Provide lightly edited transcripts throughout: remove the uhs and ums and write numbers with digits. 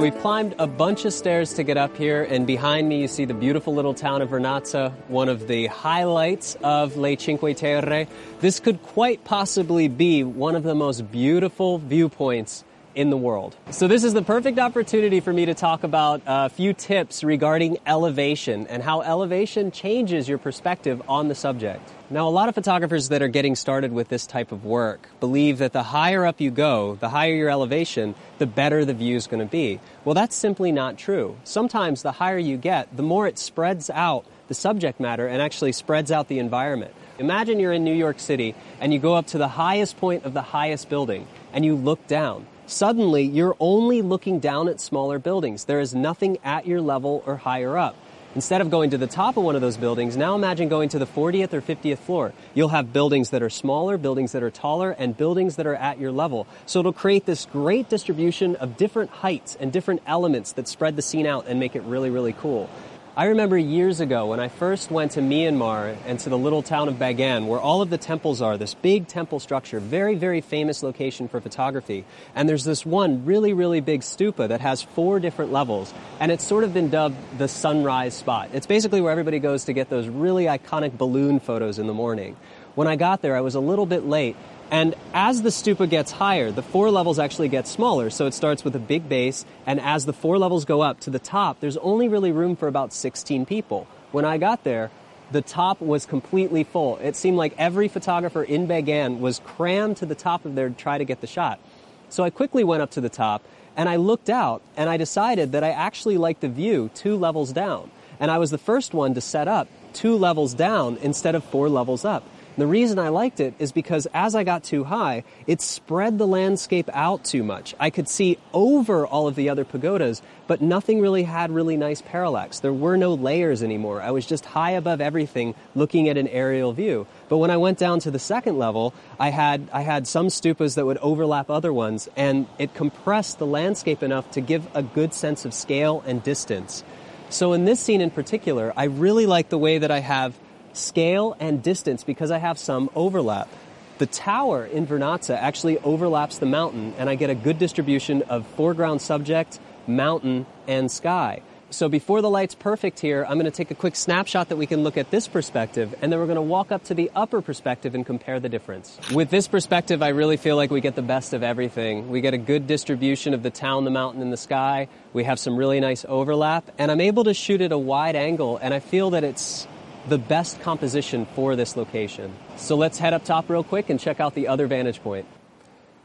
we've climbed a bunch of stairs to get up here, and behind me you see the beautiful little town of Vernazza, one of the highlights of Le Cinque Terre. This could quite possibly be one of the most beautiful viewpoints in the world. So this is the perfect opportunity for me to talk about a few tips regarding elevation and how elevation changes your perspective on the subject. Now, a lot of photographers that are getting started with this type of work believe that the higher up you go, the higher your elevation, the better the view is going to be. Well, that's simply not true. Sometimes the higher you get, the more it spreads out the subject matter and actually spreads out the environment. Imagine you're in New York City and you go up to the highest point of the highest building and you look down. Suddenly, you're only looking down at smaller buildings. There is nothing at your level or higher up. Instead of going to the top of one of those buildings, now imagine going to the 40th or 50th floor. You'll have buildings that are smaller, buildings that are taller, and buildings that are at your level. So it'll create this great distribution of different heights and different elements that spread the scene out and make it really, really cool. I remember years ago when I first went to Myanmar and to the little town of Bagan, where all of the temples are, this big temple structure, very, very famous location for photography. And there's this one really, really big stupa that has 4 different levels, and it's sort of been dubbed the sunrise spot. It's basically where everybody goes to get those really iconic balloon photos in the morning. When I got there, I was a little bit late, and as the stupa gets higher, the 4 levels actually get smaller. So it starts with a big base, and as the 4 levels go up to the top, there's only really room for about 16 people. When I got there, the top was completely full. It seemed like every photographer in Bagan was crammed to the top of there to try to get the shot. So I quickly went up to the top, and I looked out, and I decided that I actually liked the view 2 levels down. And I was the first one to set up 2 levels down instead of 4 levels up. The reason I liked it is because as I got too high, it spread the landscape out too much. I could see over all of the other pagodas, but nothing really had really nice parallax. There were no layers anymore. I was just high above everything looking at an aerial view. But when I went down to the second level, I had some stupas that would overlap other ones, and it compressed the landscape enough to give a good sense of scale and distance. So in this scene in particular, I really like the way that I have scale and distance because I have some overlap. The tower in Vernazza actually overlaps the mountain, and I get a good distribution of foreground subject, mountain, and sky. So before the light's perfect here, I'm going to take a quick snapshot that we can look at this perspective, and then we're going to walk up to the upper perspective and compare the difference. With this perspective, I really feel like we get the best of everything. We get a good distribution of the town, the mountain, and the sky. We have some really nice overlap, and I'm able to shoot at a wide angle, and I feel that it's the best composition for this location. So let's head up top real quick and check out the other vantage point.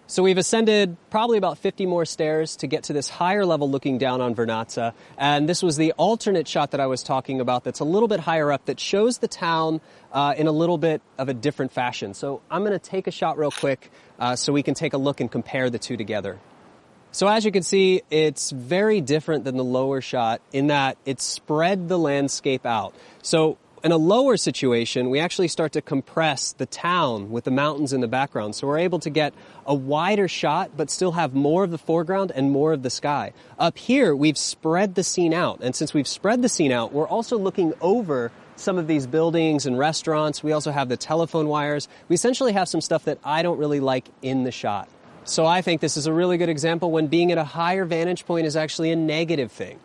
So we've ascended probably about 50 more stairs to get to this higher level looking down on Vernazza. And this was the alternate shot that I was talking about that's a little bit higher up that shows the town in a little bit of a different fashion. So I'm going to take a shot real quick so we can take a look and compare the two together. So as you can see, it's very different than the lower shot in that it spread the landscape out. So in a lower situation, we actually start to compress the town with the mountains in the background. So we're able to get a wider shot, but still have more of the foreground and more of the sky. Up here, we've spread the scene out. And since we've spread the scene out, we're also looking over some of these buildings and restaurants. We also have the telephone wires. We essentially have some stuff that I don't really like in the shot. So I think this is a really good example when being at a higher vantage point is actually a negative thing.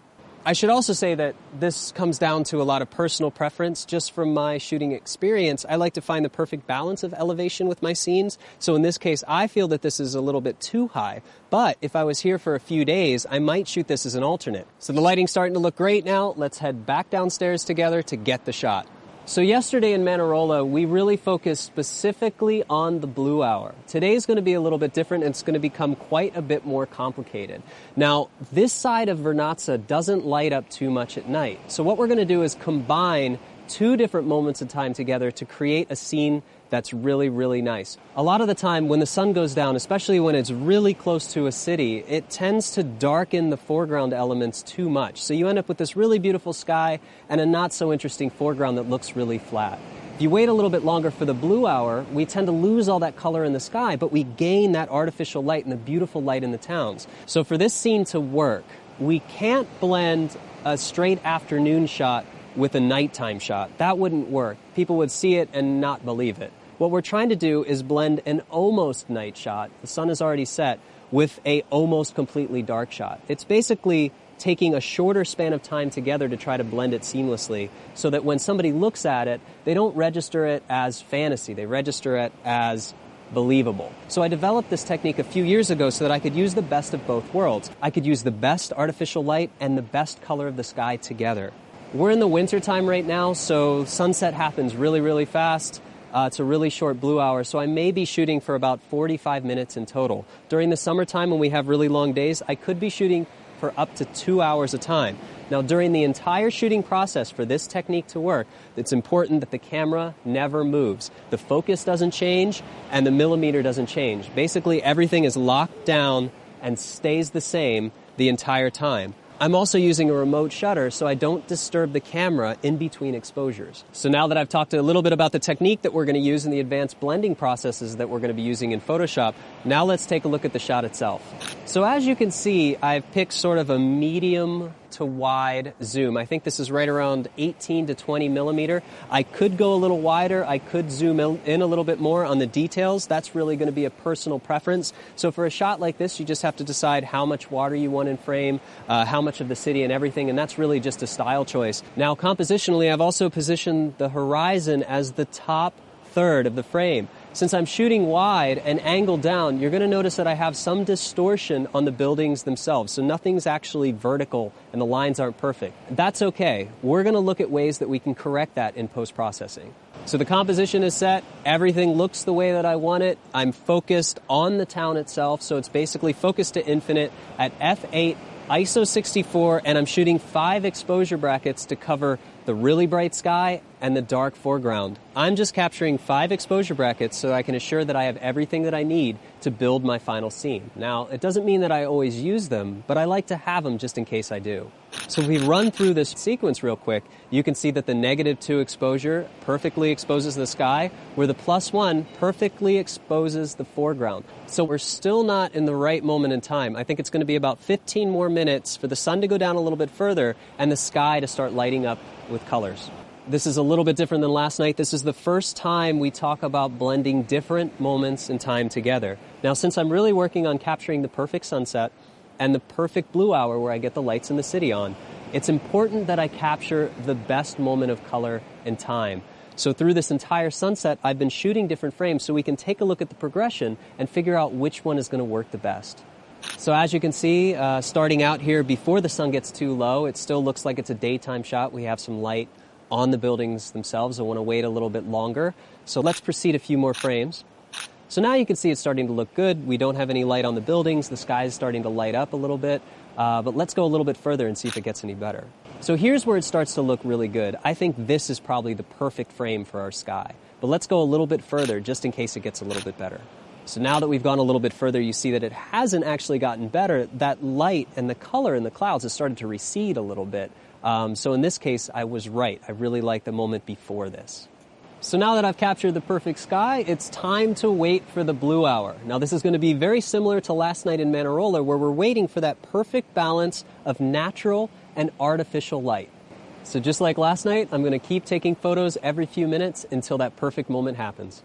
I should also say that this comes down to a lot of personal preference. Just from my shooting experience, I like to find the perfect balance of elevation with my scenes. So in this case, I feel that this is a little bit too high. But if I was here for a few days, I might shoot this as an alternate. So the lighting's starting to look great now. Let's head back downstairs together to get the shot. So yesterday in Manarola, we really focused specifically on the blue hour. Today's going to be a little bit different, and it's going to become quite a bit more complicated. Now, this side of Vernazza doesn't light up too much at night. So what we're going to do is combine 2 different moments of time together to create a scene that's really, really nice. A lot of the time when the sun goes down, especially when it's really close to a city, it tends to darken the foreground elements too much. So you end up with this really beautiful sky and a not so interesting foreground that looks really flat. If you wait a little bit longer for the blue hour, we tend to lose all that color in the sky, but we gain that artificial light and the beautiful light in the towns. So for this scene to work, we can't blend a straight afternoon shot with a nighttime shot. That wouldn't work. People would see it and not believe it. What we're trying to do is blend an almost night shot, the sun is already set, with a almost completely dark shot. It's basically taking a shorter span of time together to try to blend it seamlessly so that when somebody looks at it, they don't register it as fantasy, they register it as believable. So I developed this technique a few years ago so that I could use the best of both worlds. I could use the best artificial light and the best color of the sky together. We're in the winter time right now, so sunset happens really, really fast. It's a really short blue hour, so I may be shooting for about 45 minutes in total. During the summertime when we have really long days, I could be shooting for up to 2 hours a time. Now, during the entire shooting process for this technique to work, it's important that the camera never moves. The focus doesn't change and the millimeter doesn't change. Basically, everything is locked down and stays the same the entire time. I'm also using a remote shutter so I don't disturb the camera in between exposures. So now that I've talked a little bit about the technique that we're going to use in the advanced blending processes that we're going to be using in Photoshop, now let's take a look at the shot itself. So as you can see, I've picked sort of a medium to wide zoom. I think this is right around 18 to 20 millimeter. I could go a little wider. I could zoom in a little bit more on the details. That's really going to be a personal preference. So for a shot like this, you just have to decide how much water you want in frame, how much of the city and everything, and that's really just a style choice. Now, compositionally, I've also positioned the horizon as the top third of the frame. Since I'm shooting wide and angled down, you're going to notice that I have some distortion on the buildings themselves. So nothing's actually vertical and the lines aren't perfect. That's okay. We're going to look at ways that we can correct that in post-processing. So the composition is set. Everything looks the way that I want it. I'm focused on the town itself. So it's basically focused to infinite at f8, ISO 64, and I'm shooting 5 exposure brackets to cover the really bright sky and the dark foreground. I'm just capturing 5 exposure brackets so I can assure that I have everything that I need to build my final scene. Now, it doesn't mean that I always use them, but I like to have them just in case I do. So if we run through this sequence real quick, you can see that the -2 exposure perfectly exposes the sky, where the +1 perfectly exposes the foreground. So we're still not in the right moment in time. I think it's going to be about 15 more minutes for the sun to go down a little bit further and the sky to start lighting up with colors. This is a little bit different than last night. This is the first time we talk about blending different moments in time together. Now, since I'm really working on capturing the perfect sunset and the perfect blue hour where I get the lights in the city on, it's important that I capture the best moment of color and time. So through this entire sunset, I've been shooting different frames so we can take a look at the progression and figure out which one is going to work the best. So as you can see, starting out here before the sun gets too low, it still looks like it's a daytime shot. We have some light on the buildings themselves. I want to wait a little bit longer. So let's proceed a few more frames. So now you can see it's starting to look good. We don't have any light on the buildings. The sky is starting to light up a little bit. But let's go a little bit further and see if it gets any better. So here's where it starts to look really good. I think this is probably the perfect frame for our sky. But let's go a little bit further just in case it gets a little bit better. So now that we've gone a little bit further, you see that it hasn't actually gotten better. That light and the color in the clouds has started to recede a little bit. So in this case, I was right. I really like the moment before this. So now that I've captured the perfect sky, it's time to wait for the blue hour. Now this is going to be very similar to last night in Manarola, where we're waiting for that perfect balance of natural and artificial light. So just like last night, I'm going to keep taking photos every few minutes until that perfect moment happens.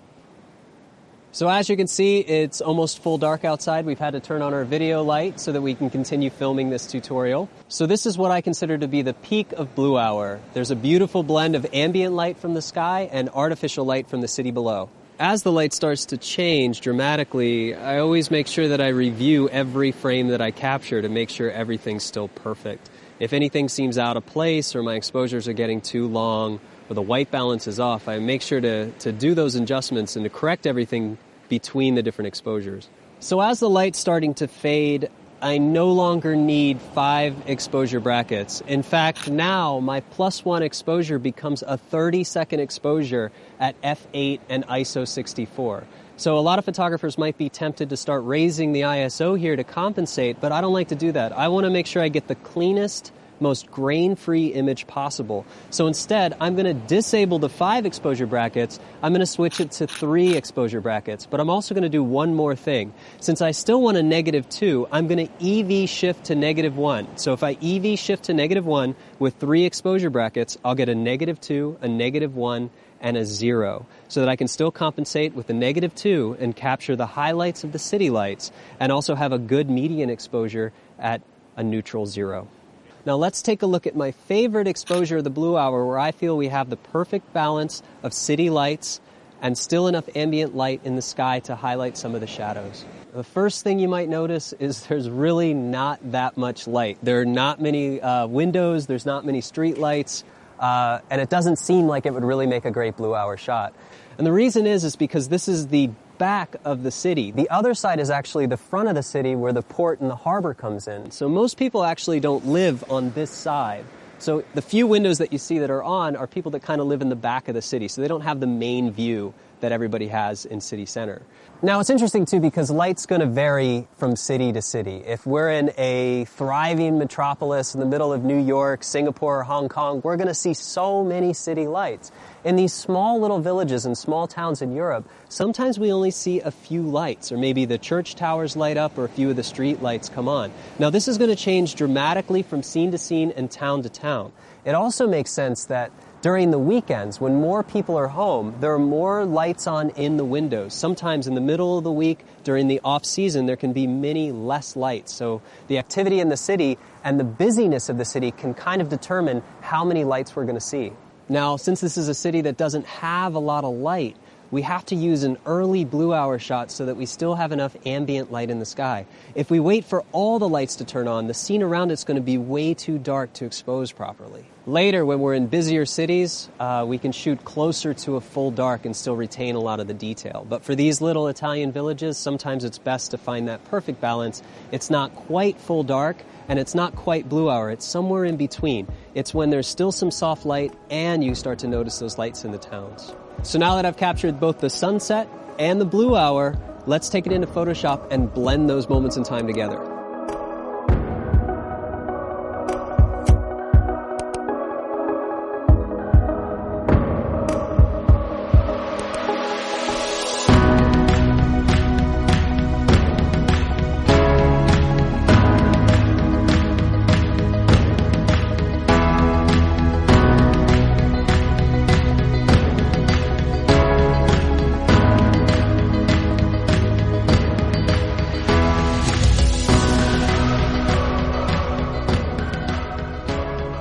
So as you can see, it's almost full dark outside. We've had to turn on our video light so that we can continue filming this tutorial. So this is what I consider to be the peak of blue hour. There's a beautiful blend of ambient light from the sky and artificial light from the city below. As the light starts to change dramatically, I always make sure that I review every frame that I capture to make sure everything's still perfect. If anything seems out of place or my exposures are getting too long or the white balance is off, I make sure to do those adjustments and to correct everything between the different exposures. So as the light's starting to fade, I no longer need 5 exposure brackets. In fact, now my +1 exposure becomes a 30-second exposure at f8 and ISO 64. So a lot of photographers might be tempted to start raising the ISO here to compensate, but I don't like to do that. I want to make sure I get the cleanest, most grain-free image possible. So instead, I'm going to disable the 5 exposure brackets. I'm going to switch it to 3 exposure brackets. But I'm also going to do one more thing. Since I still want a -2, I'm going to EV shift to -1. So if I EV shift to -1 with 3 exposure brackets, I'll get a -2, a -1, and a 0. so that I can still compensate with the -2 and capture the highlights of the city lights and also have a good median exposure at a neutral 0. Now let's take a look at my favorite exposure of the blue hour, where I feel we have the perfect balance of city lights and still enough ambient light in the sky to highlight some of the shadows. The first thing you might notice is there's really not that much light. There are not many windows, there's not many street lights, and it doesn't seem like it would really make a great blue hour shot. And the reason is because this is the back of the city. The other side is actually the front of the city where the port and the harbor comes in. So most people actually don't live on this side. So the few windows that you see that are on are people that kind of live in the back of the city. So they don't have the main view that everybody has in city center. Now it's interesting too because light's going to vary from city to city. If we're in a thriving metropolis in the middle of New York, Singapore, or Hong Kong, we're going to see so many city lights. In these small little villages and small towns in Europe, sometimes we only see a few lights, or maybe the church towers light up or a few of the street lights come on. Now this is going to change dramatically from scene to scene and town to town. It also makes sense that during the weekends, when more people are home, there are more lights on in the windows. Sometimes in the middle of the week, during the off-season, there can be many less lights. So the activity in the city and the busyness of the city can kind of determine how many lights we're going to see. Now, since this is a city that doesn't have a lot of light, we have to use an early blue hour shot so that we still have enough ambient light in the sky. If we wait for all the lights to turn on, the scene around it's going to be way too dark to expose properly. Later, when we're in busier cities, we can shoot closer to a full dark and still retain a lot of the detail. But for these little Italian villages, sometimes it's best to find that perfect balance. It's not quite full dark, and it's not quite blue hour. It's somewhere in between. It's when there's still some soft light and you start to notice those lights in the towns. So now that I've captured both the sunset and the blue hour, let's take it into Photoshop and blend those moments in time together.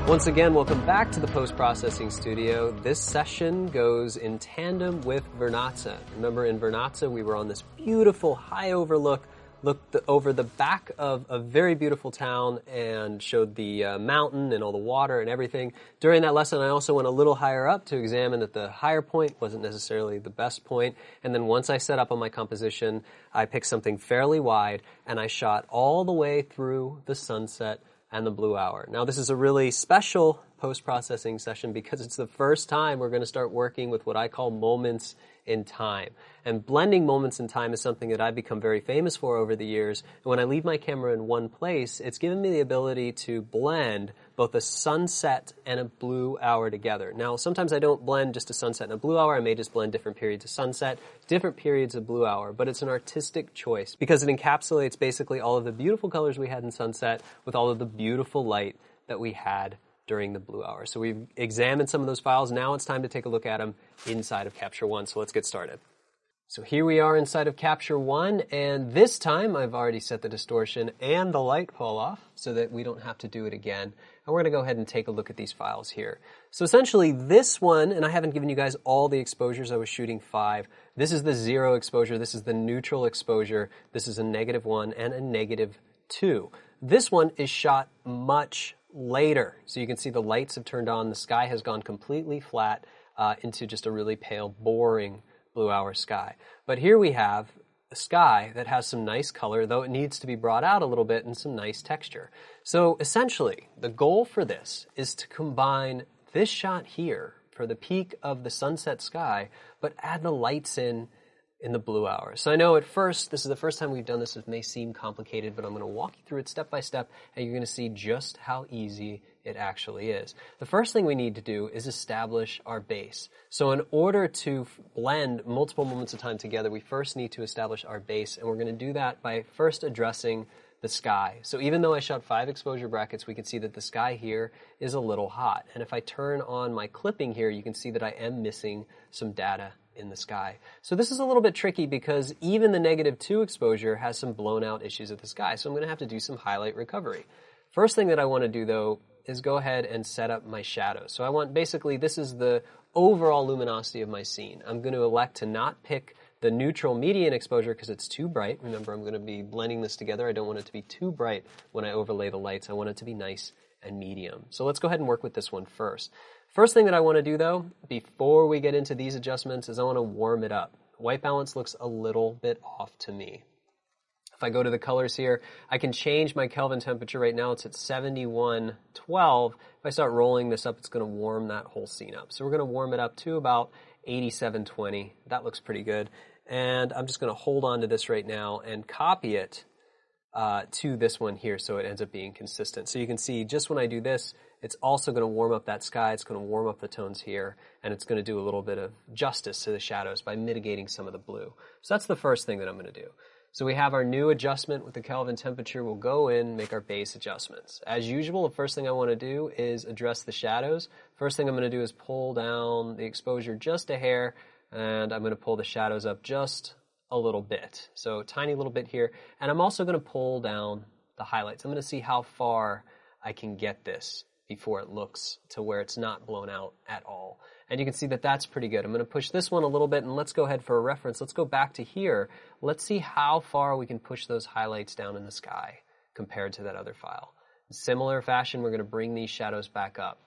Once again, welcome back to the post-processing studio. This session goes in tandem with Vernazza. Remember, in Vernazza, we were on this beautiful high overlook, looked over the back of a very beautiful town and showed the mountain and all the water and everything. During that lesson, I also went a little higher up to examine that the higher point wasn't necessarily the best point. And then once I set up on my composition, I picked something fairly wide and I shot all the way through the sunset and the blue hour. Now, this is a really special post-processing session because it's the first time we're going to start working with what I call moments in time. And blending moments in time is something that I've become very famous for over the years. And when I leave my camera in one place, it's given me the ability to blend both a sunset and a blue hour together. Now, sometimes I don't blend just a sunset and a blue hour. I may just blend different periods of sunset, different periods of blue hour. But it's an artistic choice because it encapsulates basically all of the beautiful colors we had in sunset with all of the beautiful light that we had during the blue hour. So we've examined some of those files. Now it's time to take a look at them inside of Capture One. So let's get started. So here we are inside of Capture One, and this time I've already set the distortion and the light pull off so that we don't have to do it again. And we're going to go ahead and take a look at these files here. So essentially this one, and I haven't given you guys all the exposures, I was shooting 5. This is the 0 exposure, this is the neutral exposure, this is a -1 and a -2. This one is shot much later. So you can see the lights have turned on, the sky has gone completely flat into just a really pale, boring blue hour sky. But here we have a sky that has some nice color, though it needs to be brought out a little bit, and some nice texture. So essentially, the goal for this is to combine this shot here for the peak of the sunset sky, but add the lights in the blue hour. So I know at first, this is the first time we've done this, it may seem complicated, but I'm going to walk you through it step by step, and you're going to see just how easy it actually is. The first thing we need to do is establish our base. So in order to blend multiple moments of time together, we first need to establish our base, and we're going to do that by first addressing the sky. So even though I shot 5 exposure brackets, we can see that the sky here is a little hot. And if I turn on my clipping here, you can see that I am missing some data in the sky. So this is a little bit tricky because even the -2 exposure has some blown out issues of the sky. So I'm going to have to do some highlight recovery. First thing that I want to do though is go ahead and set up my shadows. So I want basically, this is the overall luminosity of my scene. I'm going to elect to not pick the neutral median exposure because it's too bright. Remember, I'm going to be blending this together. I don't want it to be too bright when I overlay the lights. I want it to be nice and medium. So let's go ahead and work with this one first. First thing that I want to do though, before we get into these adjustments, is I want to warm it up. White balance looks a little bit off to me. If I go to the colors here, I can change my Kelvin temperature. Right now it's at 7112. If I start rolling this up, it's going to warm that whole scene up. So we're going to warm it up to about 8720. That looks pretty good. And I'm just going to hold on to this right now and copy it to this one here so it ends up being consistent. So you can see just when I do this, it's also going to warm up that sky, it's going to warm up the tones here, and it's going to do a little bit of justice to the shadows by mitigating some of the blue. So that's the first thing that I'm going to do. So we have our new adjustment with the Kelvin temperature. We'll go in, make our base adjustments. As usual, the first thing I want to do is address the shadows. First thing I'm going to do is pull down the exposure just a hair, and I'm going to pull the shadows up just a little bit. So tiny little bit here. And I'm also going to pull down the highlights. I'm going to see how far I can get this before it looks to where it's not blown out at all. And you can see that that's pretty good. I'm going to push this one a little bit, and let's go ahead for a reference. Let's go back to here. Let's see how far we can push those highlights down in the sky compared to that other file. In similar fashion, we're going to bring these shadows back up.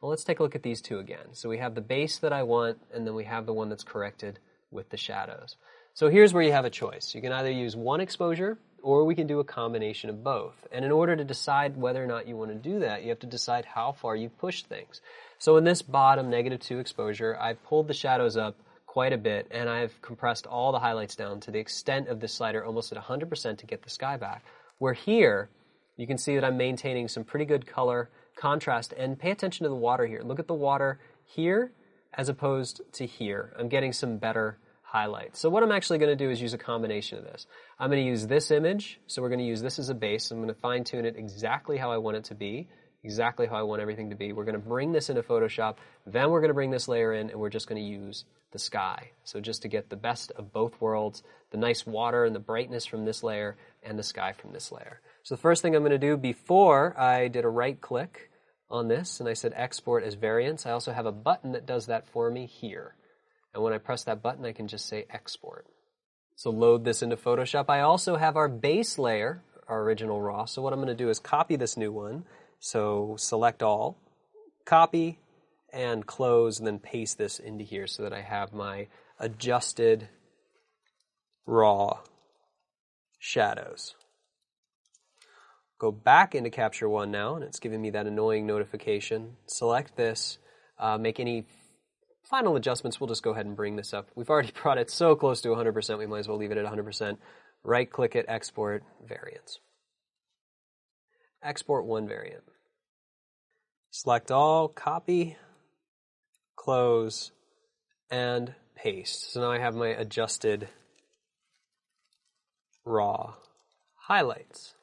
Well, let's take a look at these two again. So we have the base that I want, and then we have the one that's corrected with the shadows. So here's where you have a choice. You can either use one exposure, or we can do a combination of both. And in order to decide whether or not you want to do that, you have to decide how far you push things. So in this bottom -2 exposure, I've pulled the shadows up quite a bit, and I've compressed all the highlights down to the extent of this slider almost at 100% to get the sky back. Where here, you can see that I'm maintaining some pretty good color, contrast, and pay attention to the water here. Look at the water here as opposed to here. I'm getting some better highlights. So what I'm actually going to do is use a combination of this. I'm going to use this image, so we're going to use this as a base. I'm going to fine tune it exactly how I want it to be, exactly how I want everything to be. We're going to bring this into Photoshop, then we're going to bring this layer in, and we're just going to use the sky. So just to get the best of both worlds, the nice water and the brightness from this layer, and the sky from this layer. So the first thing I'm going to do, before I did a right click on this, and I said export as variants, I also have a button that does that for me here. And when I press that button, I can just say export. So load this into Photoshop. I also have our base layer, our original raw. So what I'm going to do is copy this new one. So select all, copy, and close, and then paste this into here so that I have my adjusted raw shadows. Go back into Capture One now, and it's giving me that annoying notification. Select this, make any final adjustments. We'll just go ahead and bring this up. We've already brought it so close to 100%, we might as well leave it at 100%. Right-click it, export, variants. Export one variant. Select all, copy, close, and paste. So now I have my adjusted raw highlights.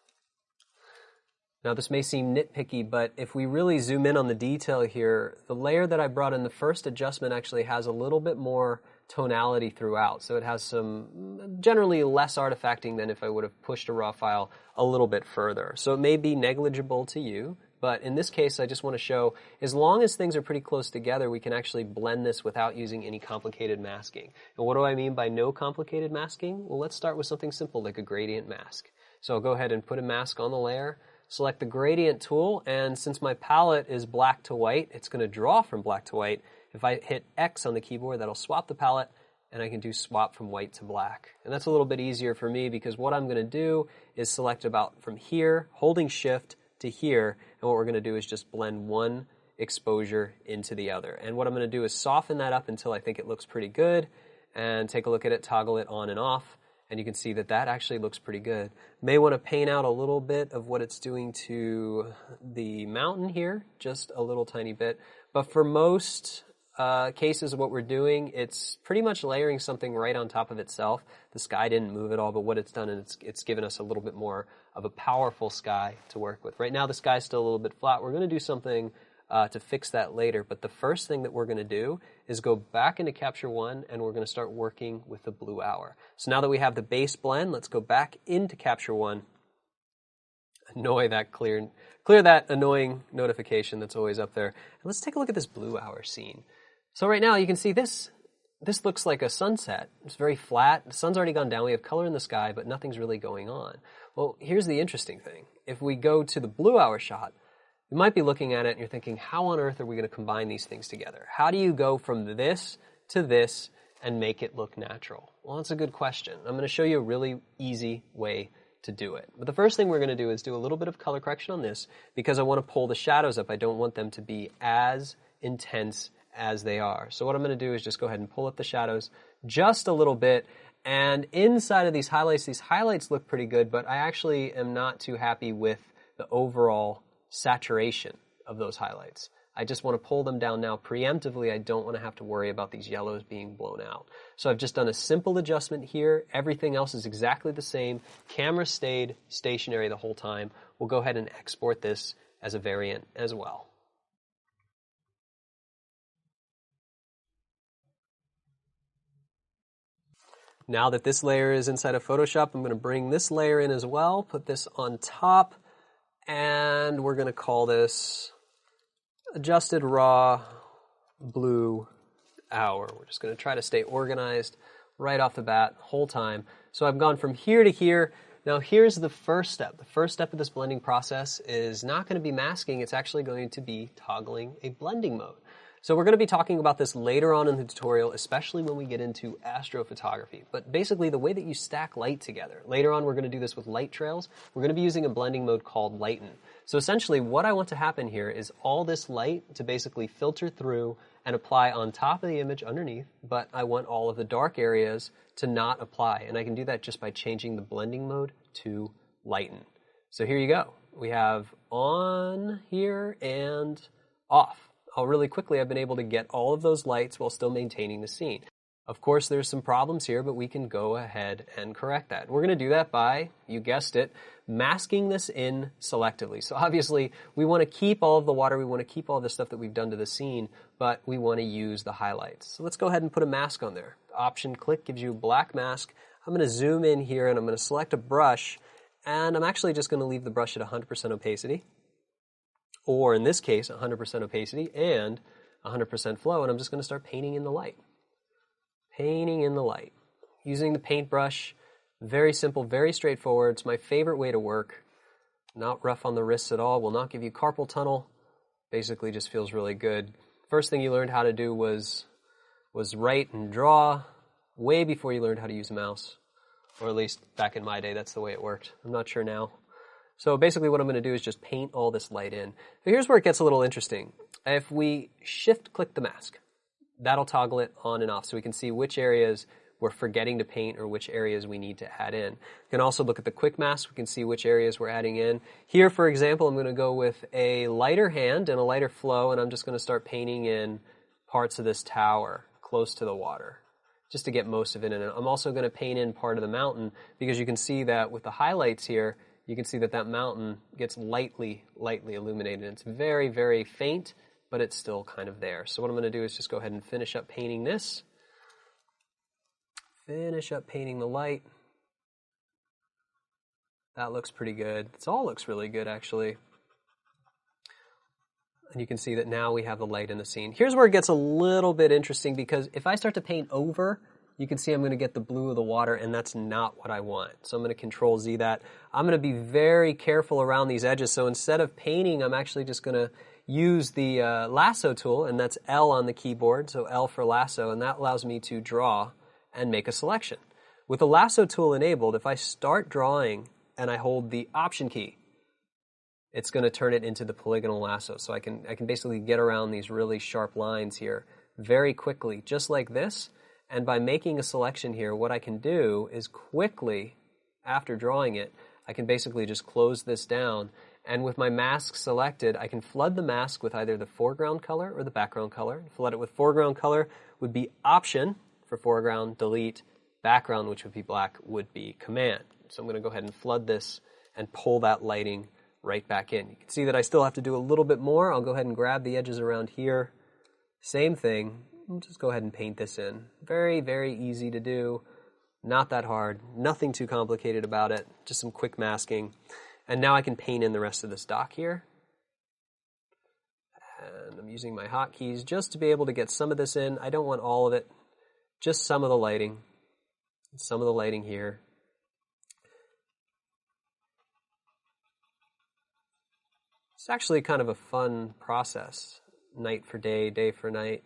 Now this may seem nitpicky, but if we really zoom in on the detail here, the layer that I brought in the first adjustment actually has a little bit more tonality throughout. So it has some generally less artifacting than if I would have pushed a raw file a little bit further. So it may be negligible to you, but in this case I just want to show as long as things are pretty close together, we can actually blend this without using any complicated masking. And what do I mean by no complicated masking? Well, let's start with something simple like a gradient mask. So I'll go ahead and put a mask on the layer, select the gradient tool, and since my palette is black to white, it's going to draw from black to white. If I hit X on the keyboard, that'll swap the palette, and I can do swap from white to black. And that's a little bit easier for me because what I'm going to do is select about from here, holding Shift to here, and what we're going to do is just blend one exposure into the other. And what I'm going to do is soften that up until I think it looks pretty good, and take a look at it, toggle it on and off. And you can see that that actually looks pretty good. May want to paint out a little bit of what it's doing to the mountain here, just a little tiny bit. But for most cases of what we're doing, it's pretty much layering something right on top of itself. The sky didn't move at all, but what it's done is it's given us a little bit more of a powerful sky to work with. Right now the sky's still a little bit flat. We're going to do something to fix that later. But the first thing that we're going to do is go back into Capture One, and we're going to start working with the blue hour. So now that we have the base blend, let's go back into Capture One. Clear that annoying notification that's always up there. And let's take a look at this blue hour scene. So right now you can see this looks like a sunset. It's very flat. The sun's already gone down. We have color in the sky, but nothing's really going on. Well, here's the interesting thing. If we go to the blue hour shot, you might be looking at it and you're thinking, how on earth are we going to combine these things together? How do you go from this to this and make it look natural? Well, that's a good question. I'm going to show you a really easy way to do it. But the first thing we're going to do is do a little bit of color correction on this because I want to pull the shadows up. I don't want them to be as intense as they are. So what I'm going to do is just go ahead and pull up the shadows just a little bit. And inside of these highlights look pretty good, but I actually am not too happy with the overall saturation of those highlights. I just want to pull them down now preemptively. I don't want to have to worry about these yellows being blown out. So I've just done a simple adjustment here. Everything else is exactly the same. Camera stayed stationary the whole time. We'll go ahead and export this as a variant as well. Now that this layer is inside of Photoshop, I'm going to bring this layer in as well, put this on top, and we're going to call this Adjusted Raw Blue Hour. We're just going to try to stay organized right off the bat, whole time. So I've gone from here to here. Now here's the first step. The first step of this blending process is not going to be masking, it's actually going to be toggling a blending mode. So we're going to be talking about this later on in the tutorial, especially when we get into astrophotography. But basically the way that you stack light together. Later on we're going to do this with light trails. We're going to be using a blending mode called lighten. So essentially what I want to happen here is all this light to basically filter through and apply on top of the image underneath, but I want all of the dark areas to not apply. And I can do that just by changing the blending mode to lighten. So here you go. We have on here and off. Really quickly, I've been able to get all of those lights while still maintaining the scene. Of course, there's some problems here, but we can go ahead and correct that. We're going to do that by, you guessed it, masking this in selectively. So obviously, we want to keep all of the water, we want to keep all the stuff that we've done to the scene, but we want to use the highlights. So let's go ahead and put a mask on there. Option click gives you a black mask. I'm going to zoom in here and I'm going to select a brush, and I'm actually just going to leave the brush at 100% opacity. Or in this case, 100% opacity and 100% flow, and I'm just going to start painting in the light. Painting in the light. Using the paintbrush, very simple, very straightforward. It's my favorite way to work. Not rough on the wrists at all, will not give you carpal tunnel. Basically just feels really good. First thing you learned how to do was write and draw way before you learned how to use a mouse. Or at least back in my day, that's the way it worked. I'm not sure now. So basically what I'm going to do is just paint all this light in. So here's where it gets a little interesting. If we shift-click the mask, that'll toggle it on and off so we can see which areas we're forgetting to paint or which areas we need to add in. We can also look at the quick mask. We can see which areas we're adding in. Here, for example, I'm going to go with a lighter hand and a lighter flow, and I'm just going to start painting in parts of this tower close to the water, just to get most of it in. And I'm also going to paint in part of the mountain because you can see that with the highlights here, you can see that that mountain gets lightly illuminated. It's very, very faint, but it's still kind of there. So what I'm going to do is just go ahead and finish up painting this. Finish up painting the light. That looks pretty good. This all looks really good, actually. And you can see that now we have the light in the scene. Here's where it gets a little bit interesting because if I start to paint over, you can see I'm going to get the blue of the water, and that's not what I want. So I'm going to Control Z that. I'm going to be very careful around these edges. So instead of painting, I'm actually just going to use the lasso tool, and that's L on the keyboard, so L for lasso, and that allows me to draw and make a selection. With the lasso tool enabled, if I start drawing and I hold the Option key, it's going to turn it into the polygonal lasso. So I can basically get around these really sharp lines here very quickly, just like this. And by making a selection here, what I can do is quickly, after drawing it, I can basically just close this down. And with my mask selected, I can flood the mask with either the foreground color or the background color. Flood it with foreground color would be Option for foreground, delete, background, which would be black, would be Command. So I'm going to go ahead and flood this and pull that lighting right back in. You can see that I still have to do a little bit more. I'll go ahead and grab the edges around here. Same thing. I'll just go ahead and paint this in. Very, very easy to do. Not that hard. Nothing too complicated about it. Just some quick masking. And now I can paint in the rest of this dock here. And I'm using my hotkeys just to be able to get some of this in. I don't want all of it. Just some of the lighting. Some of the lighting here. It's actually kind of a fun process. Night for day, day for night,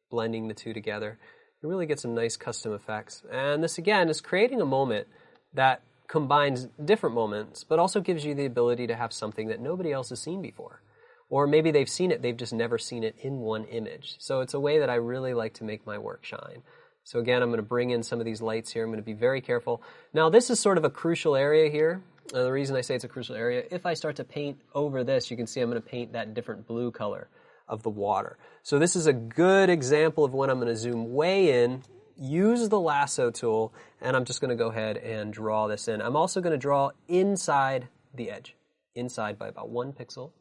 blending the two together. You really get some nice custom effects. And this, again, is creating a moment that combines different moments, but also gives you the ability to have something that nobody else has seen before. Or maybe they've seen it, they've just never seen it in one image. So it's a way that I really like to make my work shine. So again, I'm going to bring in some of these lights here. I'm going to be very careful. Now, this is sort of a crucial area here. The reason I say it's a crucial area, if I start to paint over this, you can see I'm going to paint that different blue color of the water. So this is a good example of when I'm going to zoom way in, use the lasso tool, and I'm just going to go ahead and draw this in. I'm also going to draw inside the edge, inside by about 1 pixel.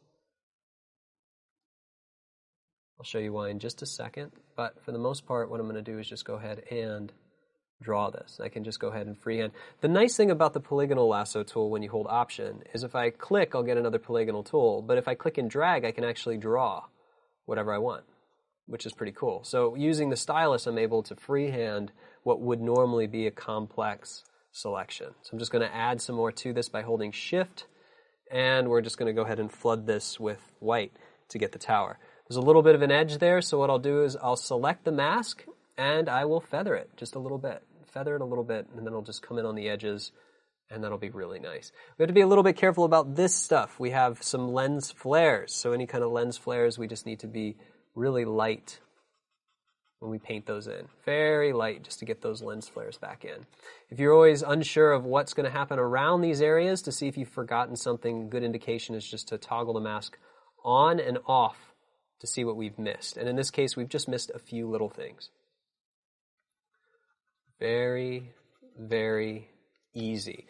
I'll show you why in just a second, but for the most part, what I'm going to do is just go ahead and draw this. I can just go ahead and freehand. The nice thing about the polygonal lasso tool when you hold Option is if I click, I'll get another polygonal tool, but if I click and drag, I can actually draw whatever I want, which is pretty cool. So using the stylus, I'm able to freehand what would normally be a complex selection. So I'm just going to add some more to this by holding Shift, and we're just going to go ahead and flood this with white to get the tower. There's a little bit of an edge there, so what I'll do is I'll select the mask, and I will feather it just a little bit. Feather it a little bit, and then it'll just come in on the edges, and that'll be really nice. We have to be a little bit careful about this stuff. We have some lens flares, so any kind of lens flares, we just need to be really light when we paint those in. Very light, just to get those lens flares back in. If you're always unsure of what's going to happen around these areas, to see if you've forgotten something, good indication is just to toggle the mask on and off to see what we've missed. And in this case, we've just missed a few little things. Very, very easy.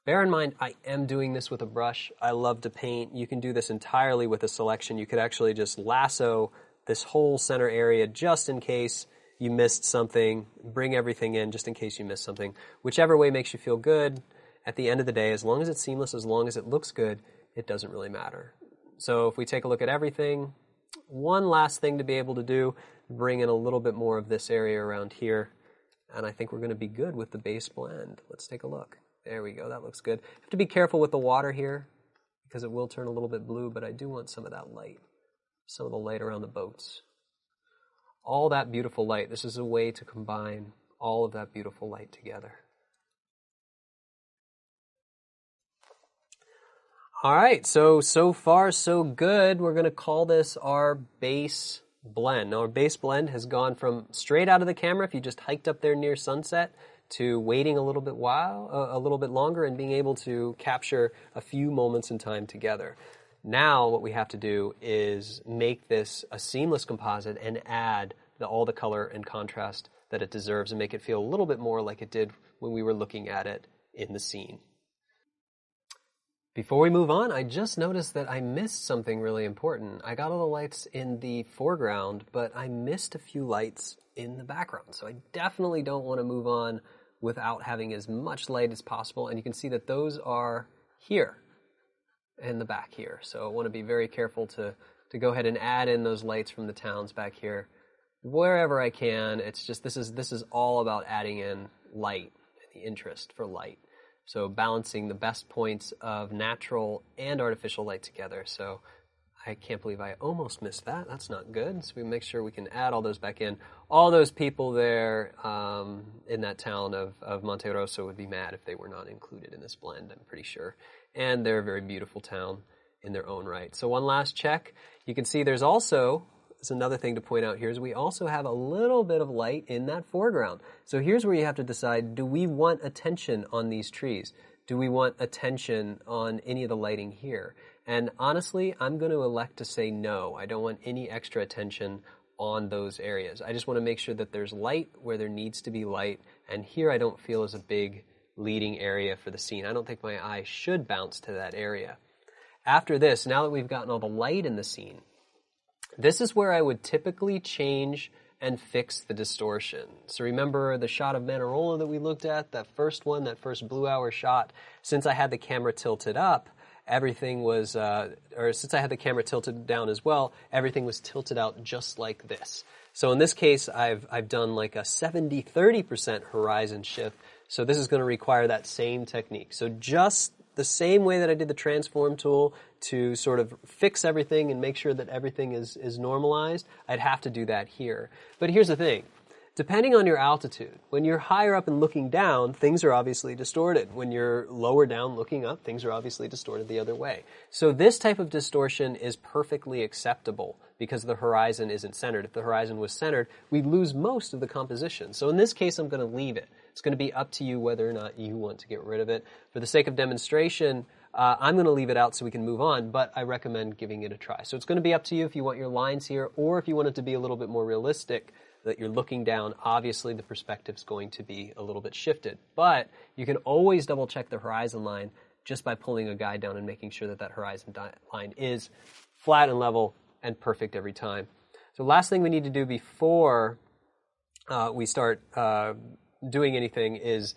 Bear in mind, I am doing this with a brush. I love to paint. You can do this entirely with a selection. You could actually just lasso this whole center area just in case you missed something. Bring everything in just in case you missed something. Whichever way makes you feel good. At the end of the day, as long as it's seamless, as long as it looks good, it doesn't really matter. So if we take a look at everything, one last thing to be able to do, bring in a little bit more of this area around here. And I think we're going to be good with the base blend. Let's take a look. There we go. That looks good. Have to be careful with the water here because it will turn a little bit blue, but I do want some of that light, some of the light around the boats. All that beautiful light. This is a way to combine all of that beautiful light together. All right, so far so good. We're going to call this our base blend. Now, our base blend has gone from straight out of the camera, if you just hiked up there near sunset, to waiting a little bit longer and being able to capture a few moments in time together. Now, what we have to do is make this a seamless composite and add all the color and contrast that it deserves and make it feel a little bit more like it did when we were looking at it in the scene. Before we move on, I just noticed that I missed something really important. I got all the lights in the foreground, but I missed a few lights in the background. So I definitely don't want to move on without having as much light as possible. And you can see that those are here in the back here. So I want to be very careful to go ahead and add in those lights from the towns back here wherever I can. It's just this is all about adding in light and the interest for light. So balancing the best points of natural and artificial light together. So I can't believe I almost missed that. That's not good. So we make sure we can add all those back in. All those people there in that town of Monte Rosso would be mad if they were not included in this blend, I'm pretty sure. And they're a very beautiful town in their own right. So one last check. You can see there's another thing to point out here is we also have a little bit of light in that foreground. So here's where you have to decide, do we want attention on these trees? Do we want attention on any of the lighting here? And honestly, I'm going to elect to say no. I don't want any extra attention on those areas. I just want to make sure that there's light where there needs to be light. And here I don't feel is a big leading area for the scene. I don't think my eye should bounce to that area. after this, now that we've gotten all the light in the scene, this is where I would typically change and fix the distortion. So remember the shot of Manarola that we looked at, that first one, that first blue hour shot, since I had the camera tilted up, everything was, or since I had the camera tilted down as well, everything was tilted out just like this. So in this case, I've done like a 70-30% horizon shift. So this is going to require that same technique. So just the same way that I did the transform tool to sort of fix everything and make sure that everything is normalized, I'd have to do that here. But here's the thing. Depending on your altitude, when you're higher up and looking down, things are obviously distorted. When you're lower down looking up, things are obviously distorted the other way. So this type of distortion is perfectly acceptable because the horizon isn't centered. If the horizon was centered, we'd lose most of the composition. So in this case, I'm going to leave it. It's going to be up to you whether or not you want to get rid of it. For the sake of demonstration, I'm going to leave it out so we can move on, but I recommend giving it a try. So it's going to be up to you if you want your lines here, or if you want it to be a little bit more realistic, that you're looking down, obviously the perspective's going to be a little bit shifted. But you can always double check the horizon line just by pulling a guide down and making sure that that horizon line is flat and level and perfect every time. So last thing we need to do before we start doing anything is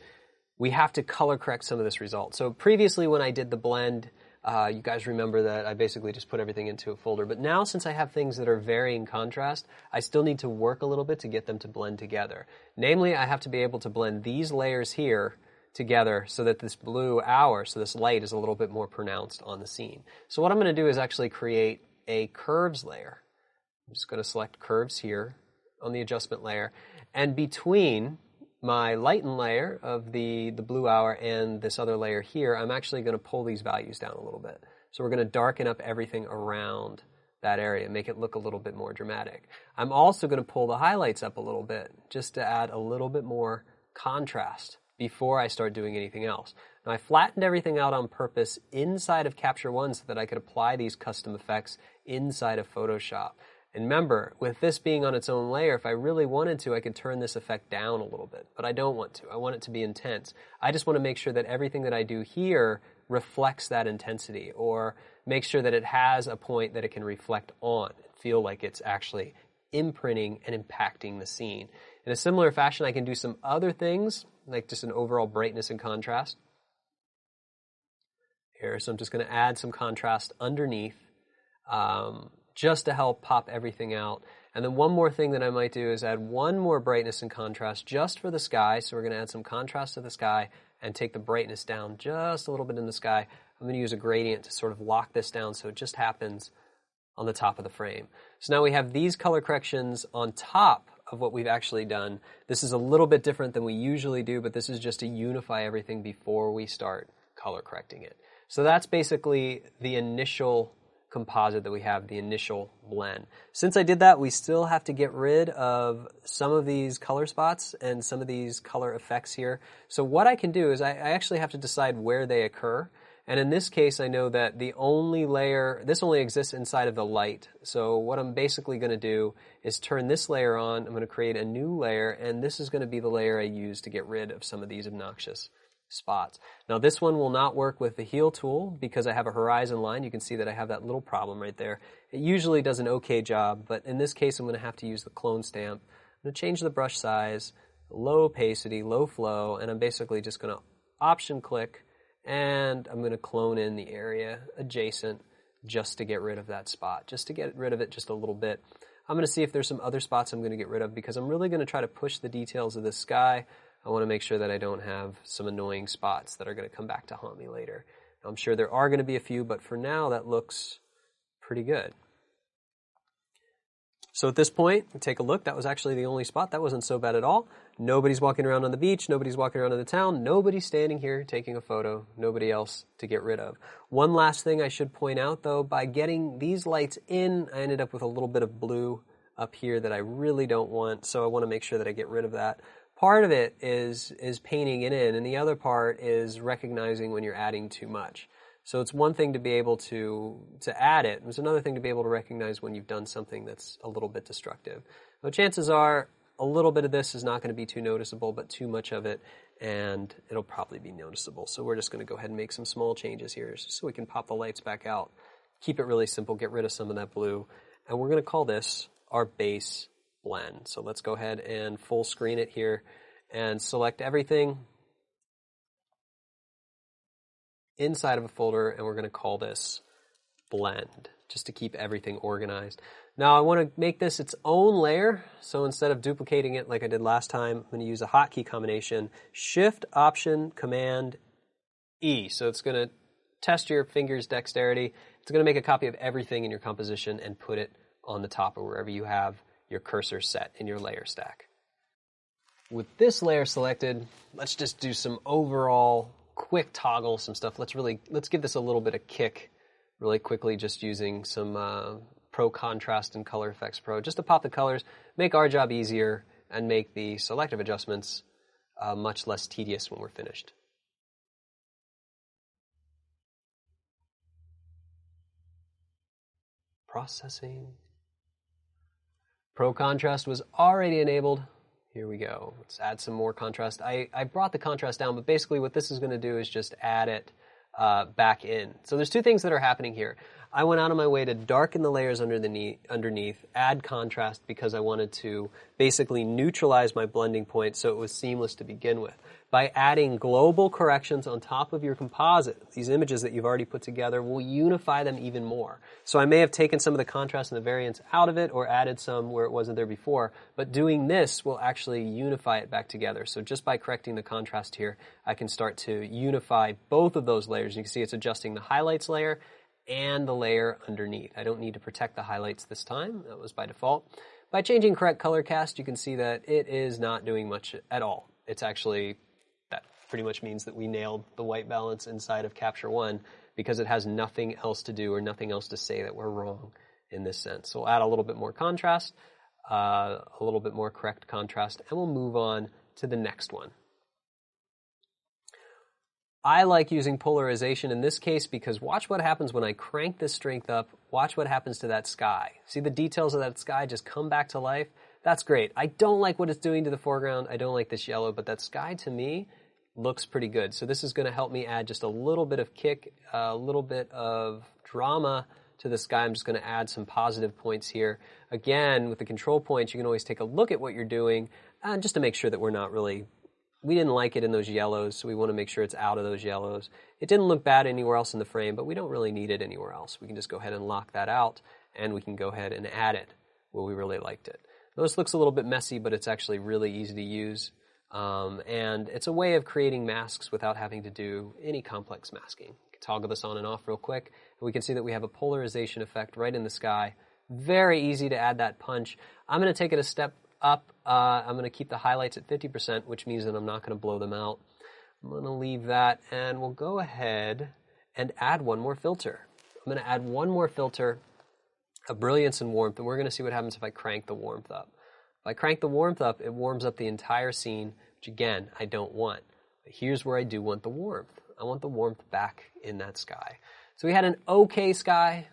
we have to color correct some of this result. So previously when I did the blend, you guys remember that I basically just put everything into a folder. But now since I have things that are varying contrast, I still need to work a little bit to get them to blend together. Namely, I have to be able to blend these layers here together so that this blue hour, so this light, is a little bit more pronounced on the scene. So what I'm going to do is actually create a curves layer. I'm just going to select curves here on the adjustment layer. And between my lighten layer of the blue hour and this other layer here, I'm actually going to pull these values down a little bit. So we're going to darken up everything around that area, make it look a little bit more dramatic. I'm also going to pull the highlights up a little bit just to add a little bit more contrast before I start doing anything else. Now I flattened everything out on purpose inside of Capture One so that I could apply these custom effects inside of Photoshop. And remember, with this being on its own layer, if I really wanted to, I could turn this effect down a little bit. But I don't want to. I want it to be intense. I just want to make sure that everything that I do here reflects that intensity, or make sure that it has a point that it can reflect on and feel like it's actually imprinting and impacting the scene. In a similar fashion, I can do some other things, like just an overall brightness and contrast. Here, so I'm just going to add some contrast underneath, just to help pop everything out. And then one more thing that I might do is add one more brightness and contrast just for the sky. So we're going to add some contrast to the sky and take the brightness down just a little bit in the sky. I'm going to use a gradient to sort of lock this down so it just happens on the top of the frame. So now we have these color corrections on top of what we've actually done. This is a little bit different than we usually do, but this is just to unify everything before we start color correcting it. So that's basically the initial composite that we have, the initial blend. Since I did that, we still have to get rid of some of these color spots and some of these color effects here. So what I can do is I actually have to decide where they occur. And in this case, I know that the only layer, this only exists inside of the light. So what I'm basically going to do is turn this layer on. I'm going to create a new layer, and this is going to be the layer I use to get rid of some of these obnoxious spots. Now this one will not work with the heal tool because I have a horizon line. You can see that I have that little problem right there. It usually does an okay job, but in this case I'm going to have to use the clone stamp. I'm going to change the brush size, low opacity, low flow, and I'm basically just going to option click, and I'm going to clone in the area adjacent just to get rid of that spot, just to get rid of it just a little bit. I'm going to see if there's some other spots I'm going to get rid of because I'm really going to try to push the details of the sky. I want to make sure that I don't have some annoying spots that are going to come back to haunt me later. I'm sure there are going to be a few, but for now that looks pretty good. So at this point, take a look. That was actually the only spot. That wasn't so bad at all. Nobody's walking around on the beach. Nobody's walking around in the town. Nobody's standing here taking a photo. Nobody else to get rid of. One last thing I should point out, though, by getting these lights in, I ended up with a little bit of blue up here that I really don't want, so I want to make sure that I get rid of that. Part of it is painting it in, and the other part is recognizing when you're adding too much. So it's one thing to be able to add it. It's another thing to be able to recognize when you've done something that's a little bit destructive. Now, chances are a little bit of this is not going to be too noticeable, but too much of it, and it'll probably be noticeable. So we're just going to go ahead and make some small changes here just so we can pop the lights back out. Keep it really simple, get rid of some of that blue, and we're going to call this our base blend. So let's go ahead and full screen it here and select everything inside of a folder, and we're going to call this blend, just to keep everything organized. Now I want to make this its own layer, so instead of duplicating it like I did last time, I'm going to use a hotkey combination, Shift, Option, Command, E. So it's going to test your fingers' dexterity. It's going to make a copy of everything in your composition and put it on the top or wherever you have your cursor set in your layer stack. With this layer selected, let's just do some overall quick toggle, some stuff. Let's give this a little bit of kick really quickly, just using some Pro Contrast and Color Effects Pro, just to pop the colors, make our job easier, and make the selective adjustments much less tedious when we're finished. Processing. Pro Contrast was already enabled. Here we go. Let's add some more contrast. I brought the contrast down, but basically what this is going to do is just add it back in. So there's two things that are happening here. I went out of my way to darken the layers underneath, add contrast because I wanted to basically neutralize my blending point so it was seamless to begin with. By adding global corrections on top of your composite, these images that you've already put together will unify them even more. So I may have taken some of the contrast and the variance out of it or added some where it wasn't there before, but doing this will actually unify it back together. So just by correcting the contrast here, I can start to unify both of those layers. You can see it's adjusting the highlights layer and the layer underneath. I don't need to protect the highlights this time. That was by default. By changing correct color cast, you can see that it is not doing much at all. It's actually, that pretty much means that we nailed the white balance inside of Capture One because it has nothing else to do or nothing else to say that we're wrong in this sense. So we'll add a little bit more contrast, a little bit more correct contrast, and we'll move on to the next one. I like using polarization in this case because watch what happens when I crank this strength up. Watch what happens to that sky. See the details of that sky just come back to life? That's great. I don't like what it's doing to the foreground. I don't like this yellow, but that sky to me looks pretty good. So this is going to help me add just a little bit of kick, a little bit of drama to the sky. I'm just going to add some positive points here. Again, with the control points, you can always take a look at what you're doing just to make sure that we didn't like it in those yellows, so we want to make sure it's out of those yellows. It didn't look bad anywhere else in the frame, but we don't really need it anywhere else. We can just go ahead and lock that out, and we can go ahead and add it where we really liked it. Now, this looks a little bit messy, but it's actually really easy to use, and it's a way of creating masks without having to do any complex masking. You can toggle this on and off real quick, and we can see that we have a polarization effect right in the sky. Very easy to add that punch. I'm going to take it a step up. I'm going to keep the highlights at 50%, which means that I'm not going to blow them out. I'm going to leave that, and we'll go ahead and add one more filter. I'm going to add one more filter of brilliance and warmth, and we're going to see what happens if I crank the warmth up. If I crank the warmth up, it warms up the entire scene, which again, I don't want. But here's where I do want the warmth. I want the warmth back in that sky. So we had an okay sky.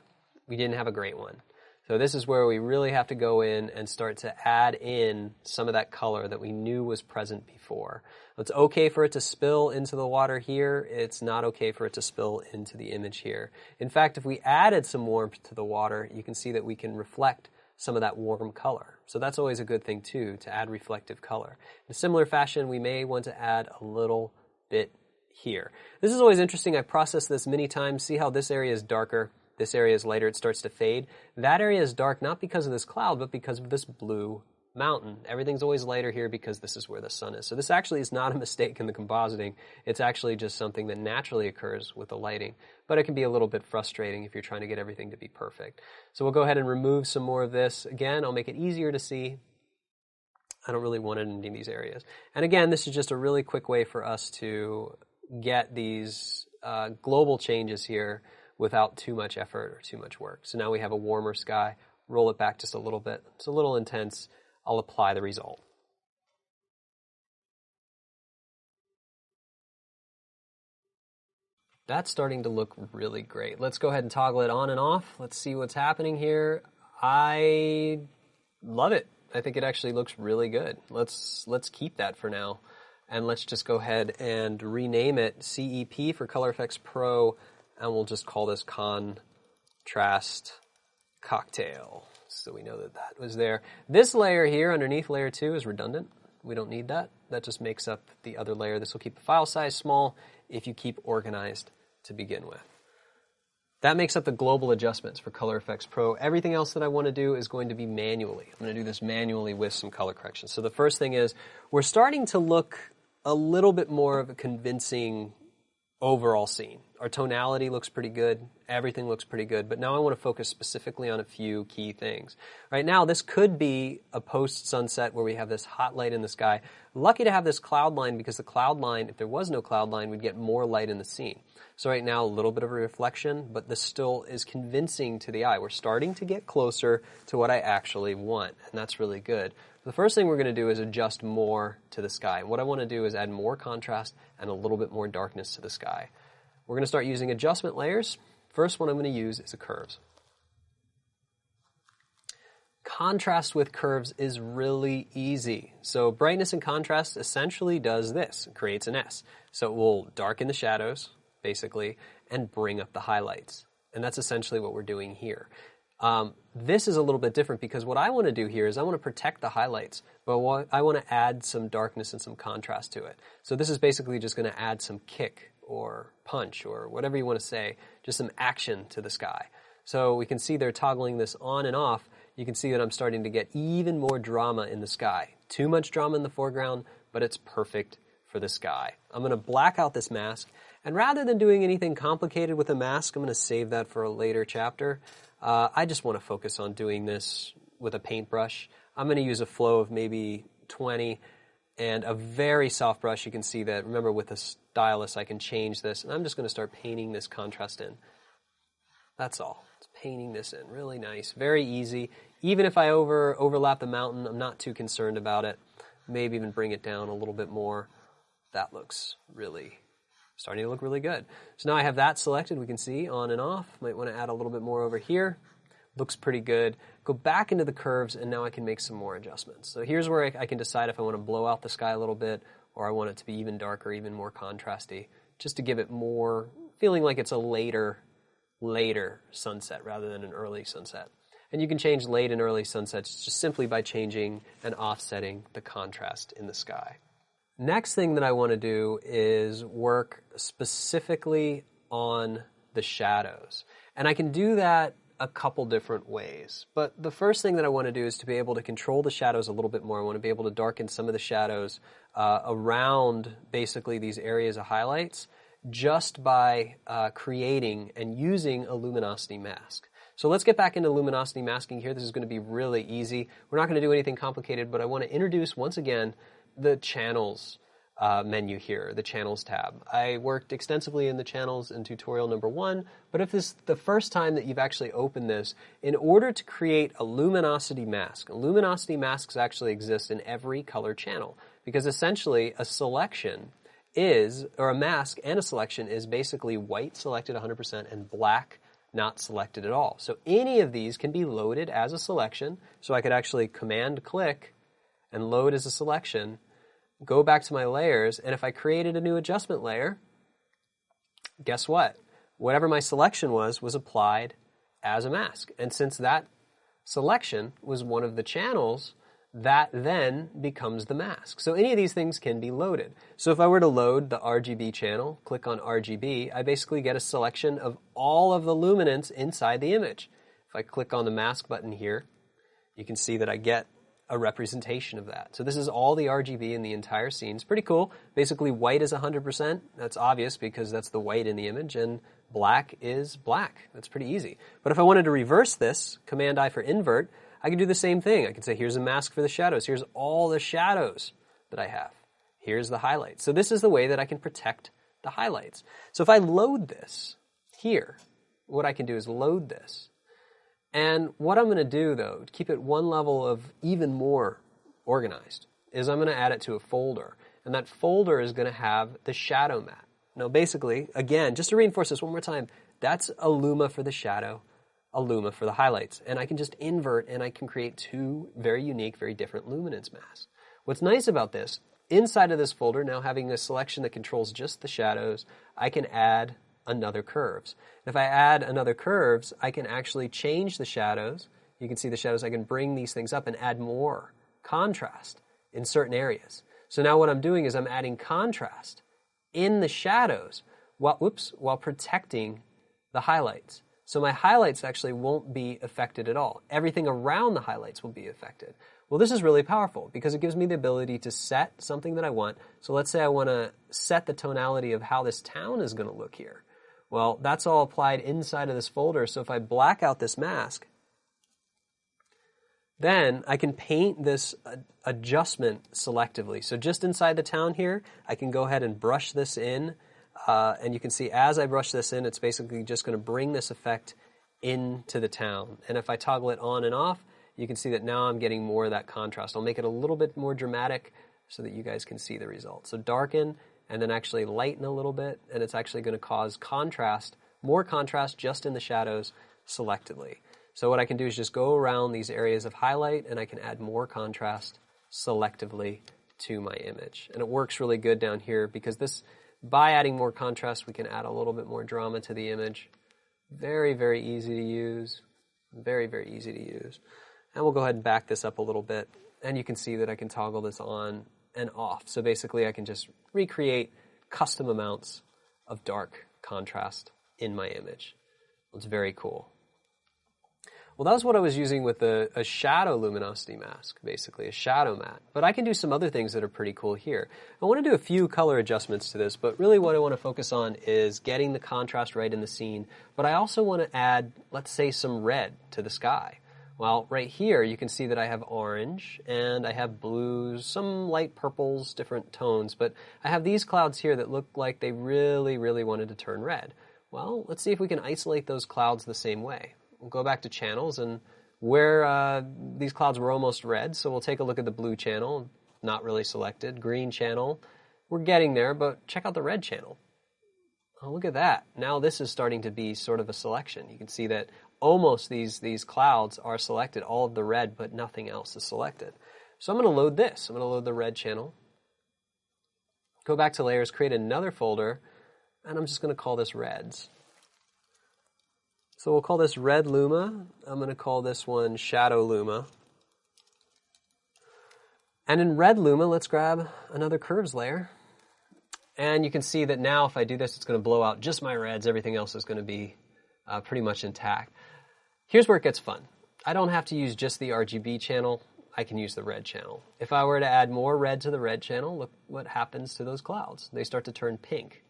We didn't have a great one. So this is where we really have to go in and start to add in some of that color that we knew was present before. It's okay for it to spill into the water here. It's not okay for it to spill into the image here. In fact, if we added some warmth to the water, you can see that we can reflect some of that warm color. So that's always a good thing too, to add reflective color. In a similar fashion, we may want to add a little bit here. This is always interesting. I've processed this many times. See how this area is darker? This area is lighter, it starts to fade. That area is dark not because of this cloud, but because of this blue mountain. Everything's always lighter here because this is where the sun is. So this actually is not a mistake in the compositing. It's actually just something that naturally occurs with the lighting. But it can be a little bit frustrating if you're trying to get everything to be perfect. So we'll go ahead and remove some more of this. Again, I'll make it easier to see. I don't really want it in any of these areas. And again, this is just a really quick way for us to get these global changes here without too much effort or too much work. So now we have a warmer sky. Roll it back just a little bit. It's a little intense. I'll apply the result. That's starting to look really great. Let's go ahead and toggle it on and off. Let's see what's happening here. I love it. I think it actually looks really good. Let's keep that for now. And let's just go ahead and rename it CEP for Color Effects Pro, and we'll just call this Contrast Cocktail. So we know that that was there. This layer here underneath layer 2 is redundant. We don't need that. That just makes up the other layer. This will keep the file size small if you keep organized to begin with. That makes up the global adjustments for Color Effects Pro. Everything else that I want to do is going to be manually. I'm going to do this manually with some color corrections. So the first thing is we're starting to look a little bit more of a convincing overall scene. Our tonality looks pretty good. Everything looks pretty good. But now I want to focus specifically on a few key things. Right now, this could be a post-sunset where we have this hot light in the sky. Lucky to have this cloud line because the cloud line, if there was no cloud line, we'd get more light in the scene. So right now, a little bit of a reflection, but this still is convincing to the eye. We're starting to get closer to what I actually want, and that's really good. The first thing we're going to do is adjust more to the sky. And what I want to do is add more contrast and a little bit more darkness to the sky. We're going to start using adjustment layers. First one I'm going to use is a curves. Contrast with curves is really easy. So brightness and contrast essentially does this. It creates an S. So it will darken the shadows, basically, and bring up the highlights. And that's essentially what we're doing here. This is a little bit different because what I want to do here is I want to protect the highlights, but I want to add some darkness and some contrast to it. So this is basically just going to add some kick or punch or whatever you want to say, just some action to the sky. So we can see they're toggling this on and off. You can see that I'm starting to get even more drama in the sky. Too much drama in the foreground, but it's perfect for the sky. I'm going to black out this mask, and rather than doing anything complicated with a mask, I'm going to save that for a later chapter. I just want to focus on doing this with a paintbrush. I'm going to use a flow of maybe 20 and a very soft brush. You can see that, remember with the stylus I can change this, and I'm just going to start painting this contrast in. That's all. It's painting this in. Really nice. Very easy. Even if I overlap the mountain, I'm not too concerned about it. Maybe even bring it down a little bit more. That looks really starting to look really good. So now I have that selected. We can see on and off. Might want to add a little bit more over here. Looks pretty good. Go back into the curves, and now I can make some more adjustments. So here's where I can decide if I want to blow out the sky a little bit or I want it to be even darker, even more contrasty, just to give it more feeling like it's a later sunset rather than an early sunset. And you can change late and early sunsets just simply by changing and offsetting the contrast in the sky. Next thing that I want to do is work specifically on the shadows. And I can do that a couple different ways. But the first thing that I want to do is to be able to control the shadows a little bit more. I want to be able to darken some of the shadows around basically these areas of highlights just by creating and using a luminosity mask. So let's get back into luminosity masking here. This is going to be really easy. We're not going to do anything complicated, but I want to introduce once again the channels menu here, the channels tab. I worked extensively in the channels in tutorial number 1, but if this is the first time that you've actually opened this, in order to create a luminosity mask, luminosity masks actually exist in every color channel because essentially a selection is, or a mask and a selection is basically white selected 100% and black not selected at all. So any of these can be loaded as a selection. So I could actually command click and load as a selection, go back to my layers, and if I created a new adjustment layer, guess what? Whatever my selection was applied as a mask. And since that selection was one of the channels, that then becomes the mask. So any of these things can be loaded. So if I were to load the RGB channel, click on RGB, I basically get a selection of all of the luminance inside the image. If I click on the mask button here, you can see that I get a representation of that. So this is all the RGB in the entire scene. It's pretty cool. Basically white is 100%. That's obvious because that's the white in the image, and black is black. That's pretty easy. But if I wanted to reverse this, Command I for invert, I can do the same thing. I can say here's a mask for the shadows. Here's all the shadows that I have. Here's the highlights. So this is the way that I can protect the highlights. So if I load this here, what I can do is load this. And what I'm going to do, though, to keep it one level of even more organized, is I'm going to add it to a folder. And that folder is going to have the shadow map. Now, basically, again, just to reinforce this one more time, that's a luma for the shadow, a luma for the highlights. And I can just invert, and I can create two very unique, very different luminance masks. What's nice about this inside of this folder, now having a selection that controls just the shadows, I can add another curves. And if I add another curves, I can actually change the shadows. You can see the shadows. I can bring these things up and add more contrast in certain areas. So now what I'm doing is I'm adding contrast in the shadows while protecting the highlights. So my highlights actually won't be affected at all. Everything around the highlights will be affected. Well, this is really powerful because it gives me the ability to set something that I want. So let's say I want to set the tonality of how this town is going to look here. Well, that's all applied inside of this folder. So if I black out this mask, then I can paint this adjustment selectively. So just inside the town here, I can go ahead and brush this in. And you can see as I brush this in, it's basically just going to bring this effect into the town. And if I toggle it on and off, you can see that now I'm getting more of that contrast. I'll make it a little bit more dramatic so that you guys can see the result. So darken and then actually lighten a little bit, and it's actually going to cause contrast, more contrast just in the shadows selectively. So what I can do is just go around these areas of highlight and I can add more contrast selectively to my image. And it works really good down here because by adding more contrast, we can add a little bit more drama to the image. Very, very easy to use. Very, very easy to use. And we'll go ahead and back this up a little bit. And you can see that I can toggle this on and off. So basically I can just recreate custom amounts of dark contrast in my image. It's very cool. Well, that was what I was using with a shadow luminosity mask, basically, a shadow matte. But I can do some other things that are pretty cool here. I want to do a few color adjustments to this, but really what I want to focus on is getting the contrast right in the scene. But I also want to add, let's say, some red to the sky. Well, right here, you can see that I have orange, and I have blues, some light purples, different tones. But I have these clouds here that look like they really, really wanted to turn red. Well, let's see if we can isolate those clouds the same way. We'll go back to channels, and where these clouds were almost red, so we'll take a look at the blue channel, not really selected. Green channel, we're getting there, but check out the red channel. Oh, look at that. Now this is starting to be sort of a selection. You can see that almost these clouds are selected, all of the red, but nothing else is selected. So I'm going to load this. I'm going to load the red channel. Go back to layers, create another folder, and I'm just going to call this reds. So we'll call this Red Luma. I'm going to call this one Shadow Luma. And in Red Luma, let's grab another curves layer. And you can see that now if I do this, it's going to blow out just my reds. Everything else is going to be pretty much intact. Here's where it gets fun. I don't have to use just the RGB channel. I can use the red channel. If I were to add more red to the red channel, look what happens to those clouds. They start to turn pink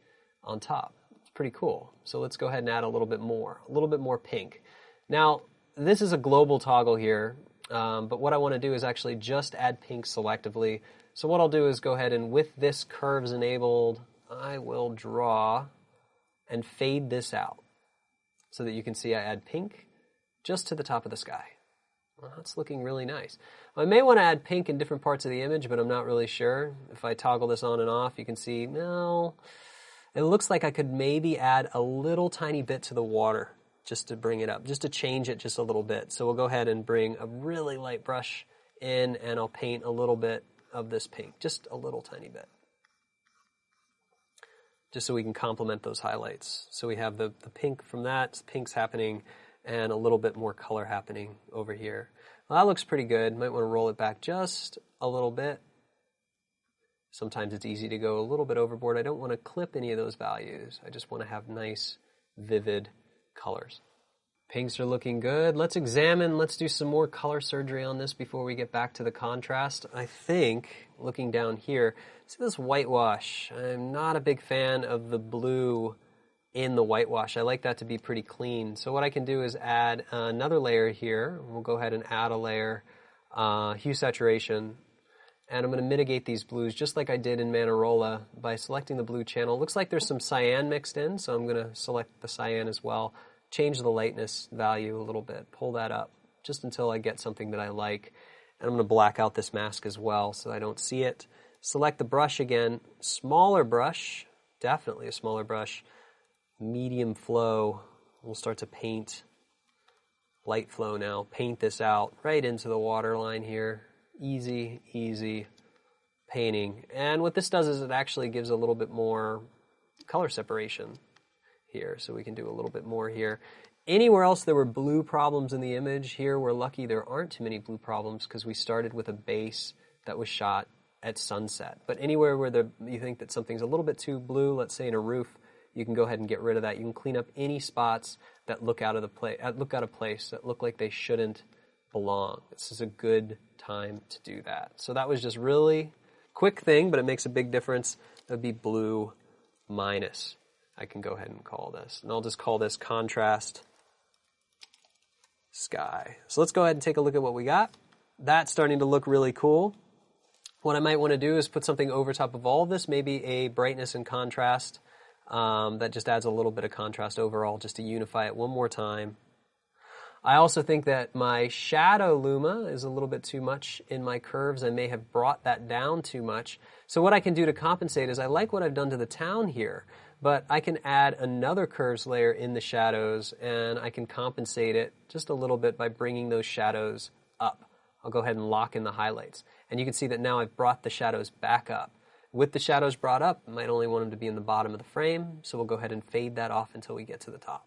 on top. Pretty cool. So let's go ahead and add a little bit more pink. Now, this is a global toggle here, but what I want to do is actually just add pink selectively. So what I'll do is go ahead and with this curves enabled, I will draw and fade this out so that you can see I add pink just to the top of the sky. Well, that's looking really nice. I may want to add pink in different parts of the image, but I'm not really sure. If I toggle this on and off, you can see, no. It looks like I could maybe add a little tiny bit to the water just to bring it up, just to change it just a little bit. So we'll go ahead and bring a really light brush in, and I'll paint a little bit of this pink, just a little tiny bit, just so we can complement those highlights. So we have the pink from that, pink's happening, and a little bit more color happening over here. Well, that looks pretty good. Might want to roll it back just a little bit. Sometimes it's easy to go a little bit overboard. I don't want to clip any of those values. I just want to have nice, vivid colors. Pinks are looking good. Let's do some more color surgery on this before we get back to the contrast. I think, looking down here, see this whitewash. I'm not a big fan of the blue in the whitewash. I like that to be pretty clean. So what I can do is add another layer here. We'll go ahead and add a layer, hue saturation. And I'm going to mitigate these blues just like I did in Manarola by selecting the blue channel. It looks like there's some cyan mixed in, so I'm going to select the cyan as well. Change the lightness value a little bit. Pull that up just until I get something that I like. And I'm going to black out this mask as well so I don't see it. Select the brush again. Smaller brush, definitely a smaller brush. Medium flow. We'll start to paint. Light flow now. Paint this out right into the water line here. Easy, easy painting. And what this does is it actually gives a little bit more color separation here. So we can do a little bit more here. Anywhere else there were blue problems in the image, here we're lucky there aren't too many blue problems because we started with a base that was shot at sunset. But anywhere where you think that something's a little bit too blue, let's say in a roof, you can go ahead and get rid of that. You can clean up any spots that look out of place, that look like they shouldn't belong. This is a good time to do that. So that was just really quick thing, but it makes a big difference. That would be blue minus. I can go ahead and call this. And I'll just call this contrast sky. So let's go ahead and take a look at what we got. That's starting to look really cool. What I might want to do is put something over top of all of this, maybe a brightness and contrast that just adds a little bit of contrast overall just to unify it one more time. I also think that my shadow luma is a little bit too much in my curves. I may have brought that down too much. So what I can do to compensate is I like what I've done to the town here, but I can add another curves layer in the shadows and I can compensate it just a little bit by bringing those shadows up. I'll go ahead and lock in the highlights. And you can see that now I've brought the shadows back up. With the shadows brought up, I might only want them to be in the bottom of the frame, so we'll go ahead and fade that off until we get to the top.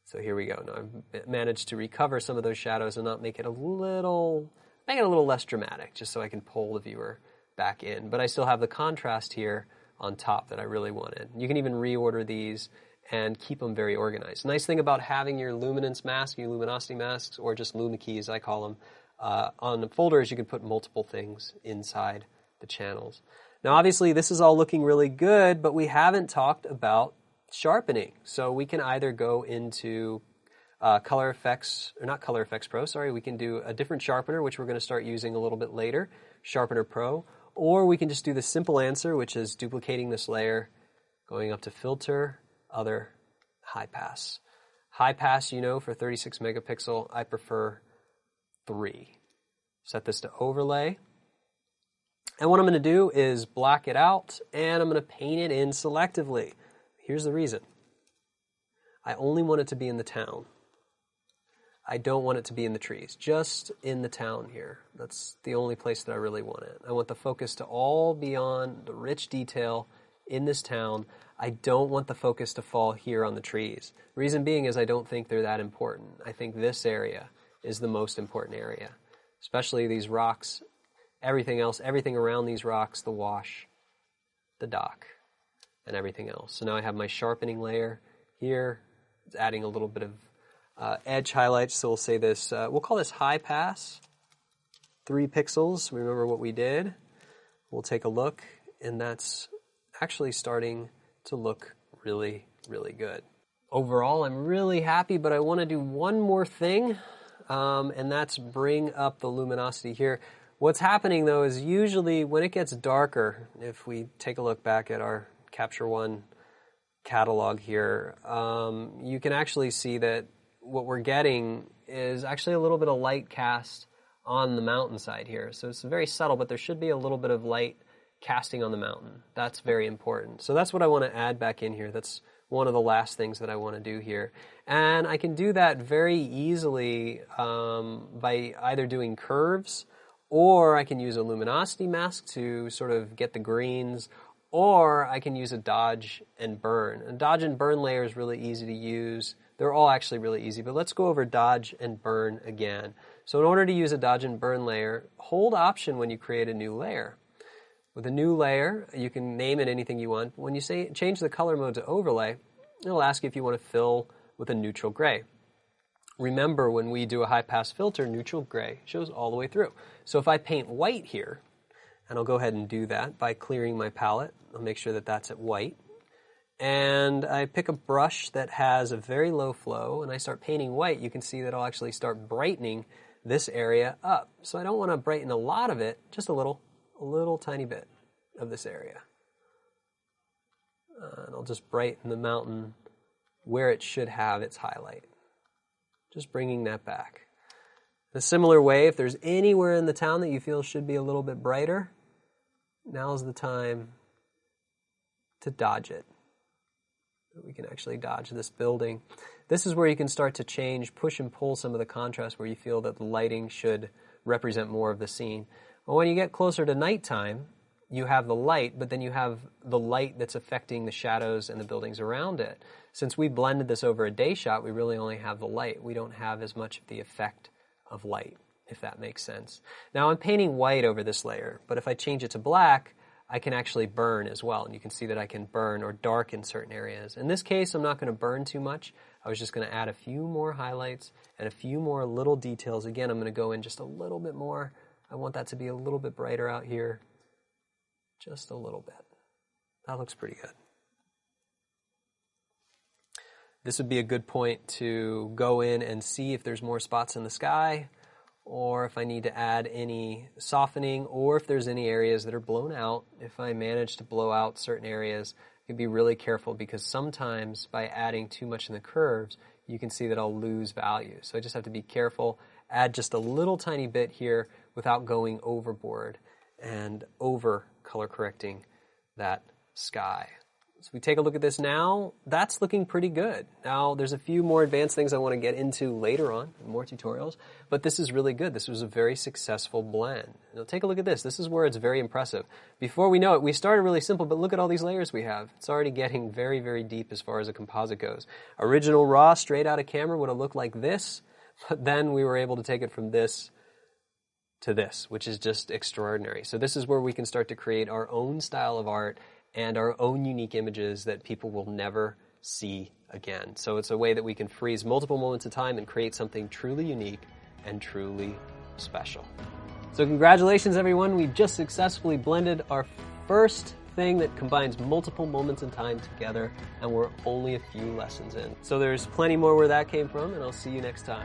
So here we go. Now I've managed to recover some of those shadows and not make it a little less dramatic, just so I can pull the viewer back in. But I still have the contrast here on top that I really wanted. You can even reorder these and keep them very organized. Nice thing about having your luminance mask, your luminosity masks, or just luma keys, I call them, on the folders, you can put multiple things inside the channels. Now obviously this is all looking really good, but we haven't talked about sharpening. So we can either go into Color Effects, or not Color Effects Pro, sorry, we can do a different sharpener, which we're going to start using a little bit later, Sharpener Pro, or we can just do the simple answer, which is duplicating this layer, going up to Filter, Other, High Pass. High Pass, you know, for 36 megapixel, I prefer 3. Set this to Overlay. And what I'm going to do is black it out, and I'm going to paint it in selectively. Here's the reason. I only want it to be in the town. I don't want it to be in the trees, just in the town here. That's the only place that I really want it. I want the focus to all be on the rich detail in this town. I don't want the focus to fall here on the trees. Reason being is I don't think they're that important. I think this area is the most important area, especially these rocks, everything else, everything around these rocks, the wash, the dock, and everything else. So now I have my sharpening layer here. It's adding a little bit of edge highlights. So we'll say this, we'll call this high pass, 3 pixels. Remember what we did. We'll take a look, and that's actually starting to look really, really good. Overall, I'm really happy, but I want to do one more thing, and that's bring up the luminosity here. What's happening, though, is usually when it gets darker, if we take a look back at our Capture One catalog here, you can actually see that what we're getting is actually a little bit of light cast on the mountainside here. So it's very subtle, but there should be a little bit of light casting on the mountain. That's very important. So that's what I want to add back in here. That's one of the last things that I want to do here. And I can do that very easily by either doing curves, or I can use a luminosity mask to sort of get the greens, or I can use a dodge and burn. A dodge and burn layer is really easy to use. They're all actually really easy, but let's go over dodge and burn again. So in order to use a dodge and burn layer, hold Option when you create a new layer. With a new layer, you can name it anything you want. When you say change the color mode to overlay, it'll ask you if you want to fill with a neutral gray. Remember, when we do a high pass filter, neutral gray shows all the way through. So if I paint white here, and I'll go ahead and do that by clearing my palette, I'll make sure that that's at white. And I pick a brush that has a very low flow, and I start painting white, you can see that I'll actually start brightening this area up. So I don't want to brighten a lot of it, just a little tiny bit of this area. And I'll just brighten the mountain where it should have its highlight. Just bringing that back. In a similar way, if there's anywhere in the town that you feel should be a little bit brighter, now's the time to dodge it. We can actually dodge this building. This is where you can start to change, push and pull some of the contrast where you feel that the lighting should represent more of the scene. But when you get closer to nighttime, you have the light, but then you have the light that's affecting the shadows and the buildings around it. Since we blended this over a day shot, we really only have the light. We don't have as much of the effect of light, if that makes sense. Now I'm painting white over this layer, but if I change it to black, I can actually burn as well. And you can see that I can burn or darken certain areas. In this case, I'm not going to burn too much. I was just going to add a few more highlights and a few more little details. Again, I'm going to go in just a little bit more. I want that to be a little bit brighter out here. Just a little bit. That looks pretty good. This would be a good point to go in and see if there's more spots in the sky, or if I need to add any softening, or if there's any areas that are blown out. If I manage to blow out certain areas, I can be really careful, because sometimes by adding too much in the curves, you can see that I'll lose value. So I just have to be careful, add just a little tiny bit here without going overboard and over color correcting that sky. So we take a look at this now. That's looking pretty good. Now, there's a few more advanced things I want to get into later on, more tutorials, but this is really good. This was a very successful blend. Now, take a look at this. This is where it's very impressive. Before we know it, we started really simple, but look at all these layers we have. It's already getting very, very deep as far as a composite goes. Original raw, straight out of camera would have looked like this, but then we were able to take it from this to this, which is just extraordinary. So this is where we can start to create our own style of art and our own unique images that people will never see again. So it's a way that we can freeze multiple moments of time and create something truly unique and truly special. So congratulations, everyone. We've just successfully blended our first thing that combines multiple moments in time together, and we're only a few lessons in. So there's plenty more where that came from, and I'll see you next time.